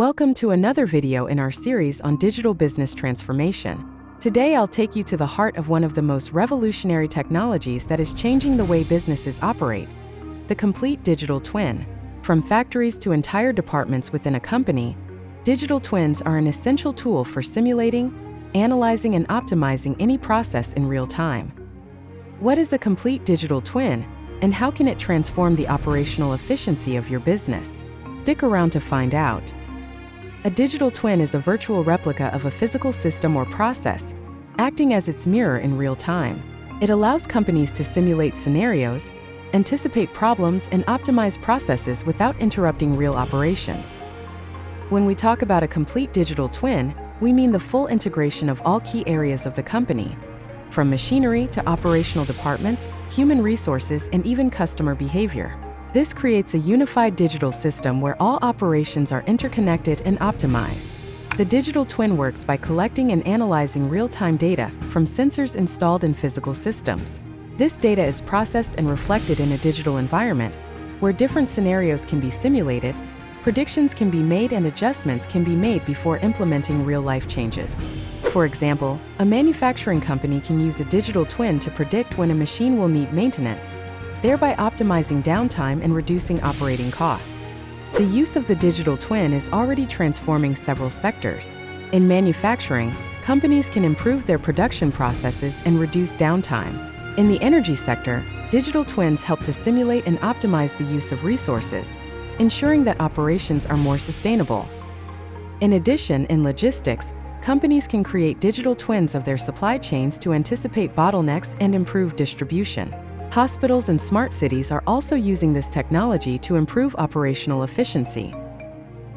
Welcome to another video in our series on digital business transformation. Today I'll take you to the heart of one of the most revolutionary technologies that is changing the way businesses operate: the complete digital twin. From factories to entire departments within a company, digital twins are an essential tool for simulating, analyzing, and optimizing any process in real time. What is a complete digital twin, and how can it transform the operational efficiency of your business? Stick around to find out. A digital twin is a virtual replica of a physical system or process, acting as its mirror in real time. It allows companies to simulate scenarios, anticipate problems, and optimize processes without interrupting real operations. When we talk about a complete digital twin, we mean the full integration of all key areas of the company, from machinery to operational departments, human resources, and even customer behavior. This creates a unified digital system where all operations are interconnected and optimized. The digital twin works by collecting and analyzing real-time data from sensors installed in physical systems. This data is processed and reflected in a digital environment, where different scenarios can be simulated, predictions can be made, and adjustments can be made before implementing real-life changes. For example, a manufacturing company can use a digital twin to predict when a machine will need maintenance, thereby optimizing downtime and reducing operating costs. The use of the digital twin is already transforming several sectors. In manufacturing, companies can improve their production processes and reduce downtime. In the energy sector, digital twins help to simulate and optimize the use of resources, ensuring that operations are more sustainable. In addition, in logistics, companies can create digital twins of their supply chains to anticipate bottlenecks and improve distribution. Hospitals and smart cities are also using this technology to improve operational efficiency.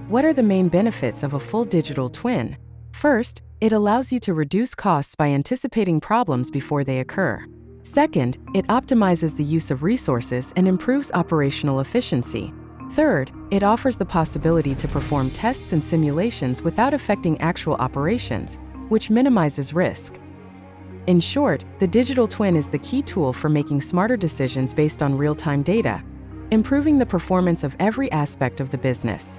What are the main benefits of a full digital twin? First, it allows you to reduce costs by anticipating problems before they occur. Second, it optimizes the use of resources and improves operational efficiency. Third, it offers the possibility to perform tests and simulations without affecting actual operations, which minimizes risk. In short, the digital twin is the key tool for making smarter decisions based on real-time data, improving the performance of every aspect of the business.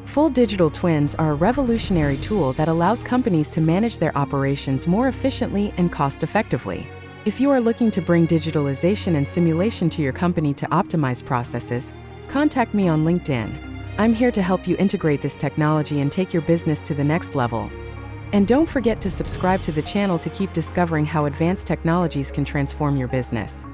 Full digital twins are a revolutionary tool that allows companies to manage their operations more efficiently and cost-effectively. If you are looking to bring digitalization and simulation to your company to optimize processes, contact me on LinkedIn. I'm here to help you integrate this technology and take your business to the next level. And don't forget to subscribe to the channel to keep discovering how advanced technologies can transform your business.